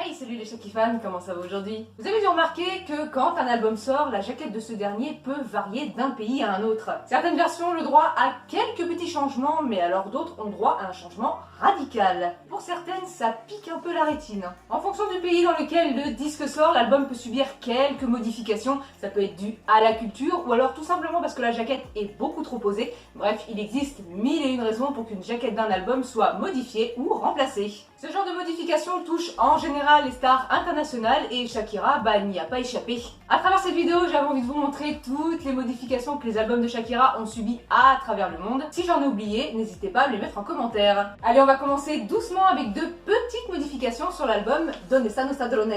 Hey, salut les Shaki fans, comment ça va aujourd'hui? Vous avez dû remarquer que quand un album sort, la jaquette de ce dernier peut varier d'un pays à un autre. Certaines versions ont le droit à quelques petits changements, mais alors d'autres ont droit à un changement radical. Pour certaines, ça pique un peu la rétine. En fonction du pays dans lequel le disque sort, l'album peut subir quelques modifications. Ça peut être dû à la culture ou alors tout simplement parce que la jaquette est beaucoup trop posée. Bref, il existe mille et une raisons pour qu'une jaquette d'un album soit modifiée ou remplacée. Ce genre de modification touche en général les stars internationales et Shakira n'y a pas échappé. À travers cette vidéo, j'avais envie de vous montrer toutes les modifications que les albums de Shakira ont subies à travers le monde. Si j'en ai oublié, n'hésitez pas à me les mettre en commentaire. Allez, on va commencer doucement avec deux petites modifications sur l'album Donde están los ladrones.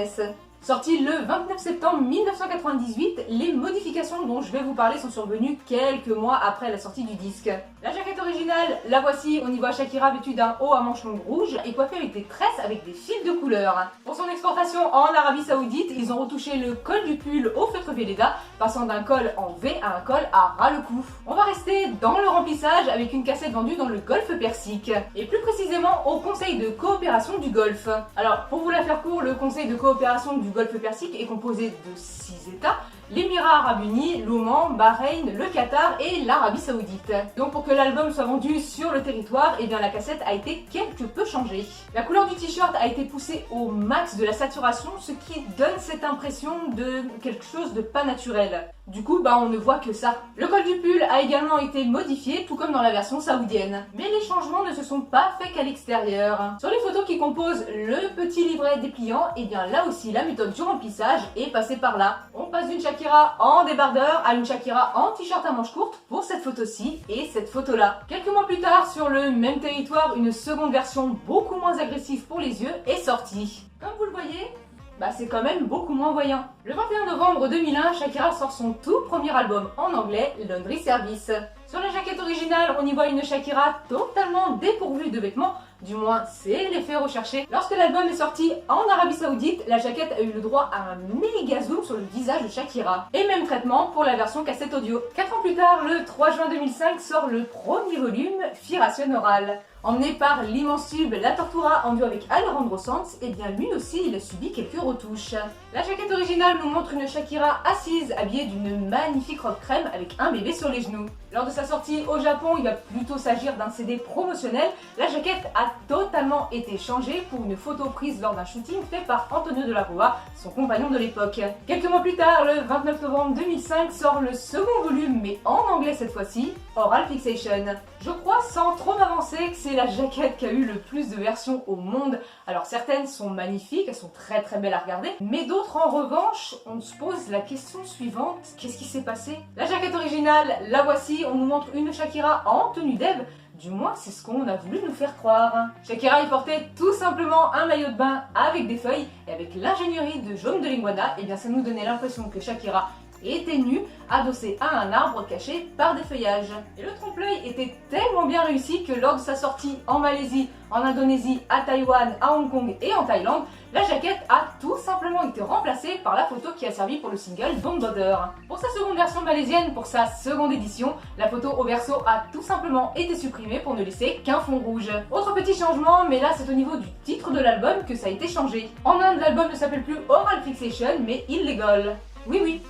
Sorti le 29 septembre 1998, les modifications dont je vais vous parler sont survenues quelques mois après la sortie du disque. La jaquette originale, la voici, on y voit Shakira vêtue d'un haut à manches longues rouge et coiffée avec des tresses avec des fils de couleur. Pour son exportation en Arabie Saoudite, ils ont retouché le col du pull au feutre Velleda, passant d'un col en V à un col à ras le cou. On va rester dans le remplissage avec une cassette vendue dans le Golfe Persique, et plus précisément au Conseil de coopération du Golfe. Alors, pour vous la faire court, le Conseil de coopération du Golfe Persique est composé de 6 États, l'Émirat Arabe Uni, l'Oman, Bahreïn, le Qatar et l'Arabie Saoudite. Donc pour que l'album soit vendu sur le territoire, eh bien la cassette a été quelque peu changée. La couleur du t-shirt a été poussée au max de la saturation, ce qui donne cette impression de quelque chose de pas naturel. Du coup, on ne voit que ça. Le col du pull a également été modifié, tout comme dans la version saoudienne. Mais les changements ne se sont pas faits qu'à l'extérieur. Sur les photos qui composent le petit livret dépliant, eh bien là aussi la méthode du remplissage est passée par là. On passe d'une Shakira en débardeur à une Shakira en t-shirt à manches courtes pour cette photo-ci et cette photo-là. Quelques mois plus tard, sur le même territoire, une seconde version beaucoup moins agressive pour les yeux est sortie. Comme vous le voyez, c'est quand même beaucoup moins voyant. Le 21 novembre 2001, Shakira sort son tout premier album en anglais, Laundry Service. Sur la jaquette originale, on y voit une Shakira totalement dépourvue de vêtements, du moins c'est l'effet recherché. Lorsque l'album est sorti en Arabie Saoudite, la jaquette a eu le droit à un méga zoom sur le visage de Shakira. Et même traitement pour la version cassette audio. 4 ans plus tard, le 3 juin 2005, sort le premier volume, Firation Oral. Emmené par l'immense tube La Tortura en duo avec Alejandro Sanz, et bien lui aussi il a subi quelques retouches. La jaquette originale nous montre une Shakira assise, habillée d'une magnifique robe crème avec un bébé sur les genoux. Lors de sa sortie au Japon, il va plutôt s'agir d'un CD promotionnel. La jaquette a totalement été changée pour une photo prise lors d'un shooting fait par Antonio de la Rua, son compagnon de l'époque. Quelques mois plus tard, le 29 novembre 2005, sort le second volume, mais en anglais cette fois-ci, Oral Fixation. Je crois, sans trop m'avancer, que c'est la jaquette qui a eu le plus de versions au monde. Alors certaines sont magnifiques, elles sont très très belles à regarder, mais d'autres en revanche, on se pose la question suivante, qu'est-ce qui s'est passé? La jaquette originale, la voici, on nous montre une Shakira en tenue d'Ève. Du moins, c'est ce qu'on a voulu nous faire croire. Shakira y portait tout simplement un maillot de bain avec des feuilles, et avec l'ingénierie de Jaune de Linguada, et bien ça nous donnait l'impression que Shakira était nue, adossée à un arbre caché par des feuillages. Et le trompe-l'œil était tellement bien réussi que lors de sa sortie en Malaisie, en Indonésie, à Taïwan, à Hong Kong et en Thaïlande, la jaquette a tout simplement été remplacée par la photo qui a servi pour le single Don't Bother. Pour sa seconde version malaisienne, pour sa seconde édition, la photo au verso a tout simplement été supprimée pour ne laisser qu'un fond rouge. Autre petit changement, mais là c'est au niveau du titre de l'album que ça a été changé. En Inde, l'album ne s'appelle plus Oral Fixation, mais Illegal. Oui,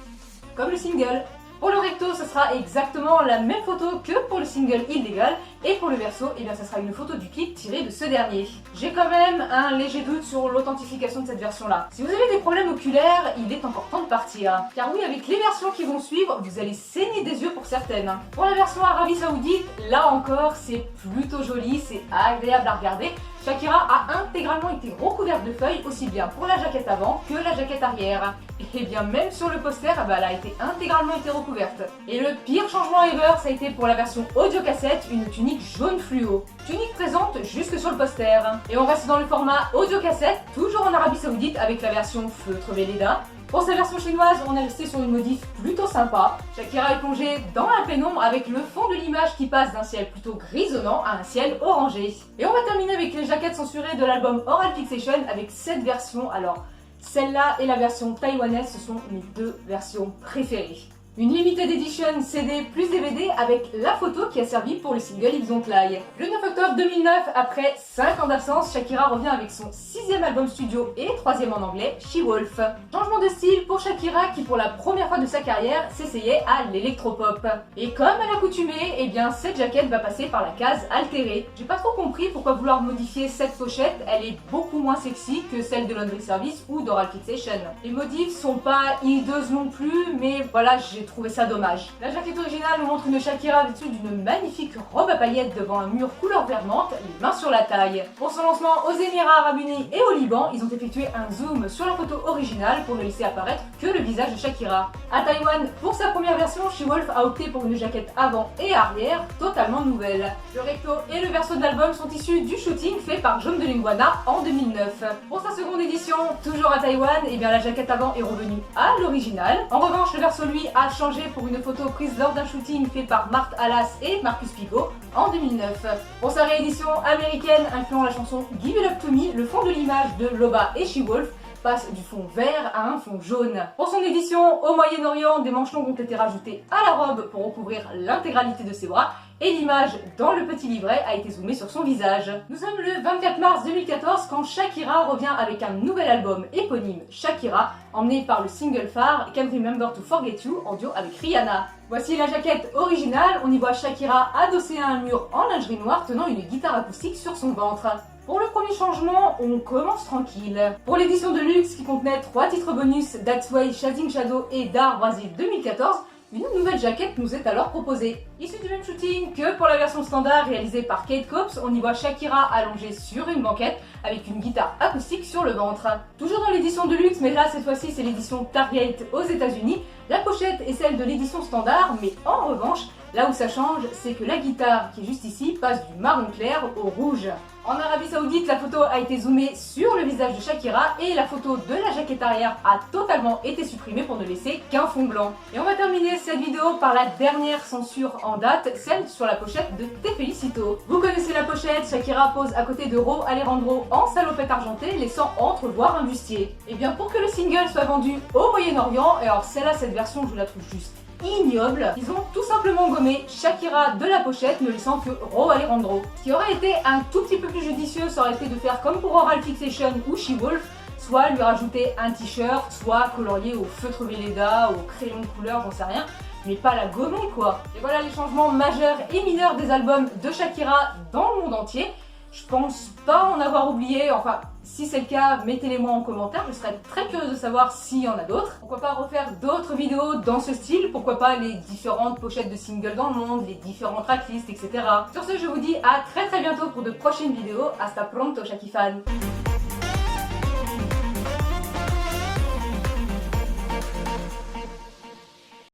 comme le single. Pour le recto, ce sera exactement la même photo que pour le single Illegal, et pour le verso, ça sera une photo du clip tiré de ce dernier. J'ai quand même un léger doute sur l'authentification de cette version-là. Si vous avez des problèmes oculaires, il est encore temps de partir. Car oui, avec les versions qui vont suivre, vous allez saigner des yeux pour certaines. Pour la version Arabie Saoudite, là encore, c'est plutôt joli, c'est agréable à regarder. Shakira a intégralement été recouverte de feuilles, aussi bien pour la jaquette avant que la jaquette arrière. Et bien même sur le poster, elle a été intégralement recouverte. Et le pire changement ever, ça a été pour la version audio cassette, une tunique jaune fluo. Tunique présente jusque sur le poster. Et on reste dans le format audio cassette, toujours en Arabie Saoudite avec la version feutre Velleda. Pour sa version chinoise, on est resté sur une modif plutôt sympa. Shakira est plongée dans la pénombre avec le fond de l'image qui passe d'un ciel plutôt grisonnant à un ciel orangé. Et on va terminer avec les jaquettes censurées de l'album Oral Fixation avec cette version. Alors, celle-là et la version taïwanaise, ce sont mes deux versions préférées. Une limited edition CD plus DVD avec la photo qui a servi pour le single If Don't Lie. Le 9 octobre 2009, après 5 ans d'absence, Shakira revient avec son 6e album studio et 3e en anglais, She-Wolf. Changement de style pour Shakira qui pour la première fois de sa carrière s'essayait à l'électropop. Et comme à l'accoutumée, eh bien cette jaquette va passer par la case altérée. J'ai pas trop compris pourquoi vouloir modifier cette pochette, elle est beaucoup moins sexy que celle de Laundry Service ou d'Oral Fixation. Les modifs sont pas hideuses non plus, mais voilà, j'ai trouvé ça dommage. La jaquette originale nous montre une Shakira vêtue d'une magnifique robe à paillettes devant un mur couleur vert menthe, les mains sur la taille. Pour son lancement aux Émirats Arabes Unis et au Liban, ils ont effectué un zoom sur la photo originale pour ne laisser apparaître que le visage de Shakira. À Taïwan, pour sa première version, She-Wolf a opté pour une jaquette avant et arrière totalement nouvelle. Le recto et le verso de l'album sont issus du shooting fait par John de Linguana en 2009. Pour sa seconde édition, toujours à Taïwan, eh bien la jaquette avant est revenue à l'original. En revanche, le verso lui a changé pour une photo prise lors d'un shooting fait par Marthe Halas et Marcus Pigot en 2009. Pour sa réédition américaine incluant la chanson Give It Up To Me, le fond de l'image de Loba et She-Wolf passe du fond vert à un fond jaune. Pour son édition au Moyen-Orient, des manches longues ont été rajoutées à la robe pour recouvrir l'intégralité de ses bras et l'image dans le petit livret a été zoomée sur son visage. Nous sommes le 24 mars 2014 quand Shakira revient avec un nouvel album éponyme Shakira, emmené par le single phare Can't Remember to Forget You en duo avec Rihanna. Voici la jaquette originale, on y voit Shakira adossée à un mur en lingerie noire tenant une guitare acoustique sur son ventre. Pour le premier changement, on commence tranquille. Pour l'édition de luxe qui contenait 3 titres bonus, That's Way, Chasing Shadow et Dar Brazil 2014, une nouvelle jaquette nous est alors proposée. Issue du même shooting que pour la version standard réalisée par Kate Copps, on y voit Shakira allongée sur une banquette avec une guitare acoustique sur le ventre. Toujours dans l'édition de luxe, mais là cette fois-ci c'est l'édition Target aux États-Unis, la pochette est celle de l'édition standard, mais en revanche, là où ça change, c'est que la guitare qui est juste ici passe du marron clair au rouge. En Arabie Saoudite, la photo a été zoomée sur le visage de Shakira et la photo de la jaquette arrière a totalement été supprimée pour ne laisser qu'un fond blanc. Et on va terminer cette vidéo par la dernière censure en date, celle sur la pochette de Te Felicito. Vous connaissez la pochette, Shakira pose à côté de Ro Alejandro en salopette argentée, laissant entrevoir un bustier. Et bien pour que le single soit vendu au Moyen-Orient, et alors celle-là, cette version, je la trouve juste ignoble, ils ont tout simplement gommé Shakira de la pochette, ne laissant que Ro Alejandro. Ce qui aurait été un tout petit peu plus judicieux, ça aurait été de faire comme pour Oral Fixation ou She-Wolf, soit lui rajouter un t-shirt, soit colorier au feutre Velleda, au crayon de couleur, j'en sais rien, mais pas la gommer quoi. Et voilà les changements majeurs et mineurs des albums de Shakira dans le monde entier. Je pense pas en avoir oublié, enfin si c'est le cas, mettez-les moi en commentaire, je serais très curieuse de savoir s'il y en a d'autres. Pourquoi pas refaire d'autres vidéos dans ce style, pourquoi pas les différentes pochettes de singles dans le monde, les différents tracklists, etc. Sur ce, je vous dis à très bientôt pour de prochaines vidéos. Hasta pronto, Shakifan!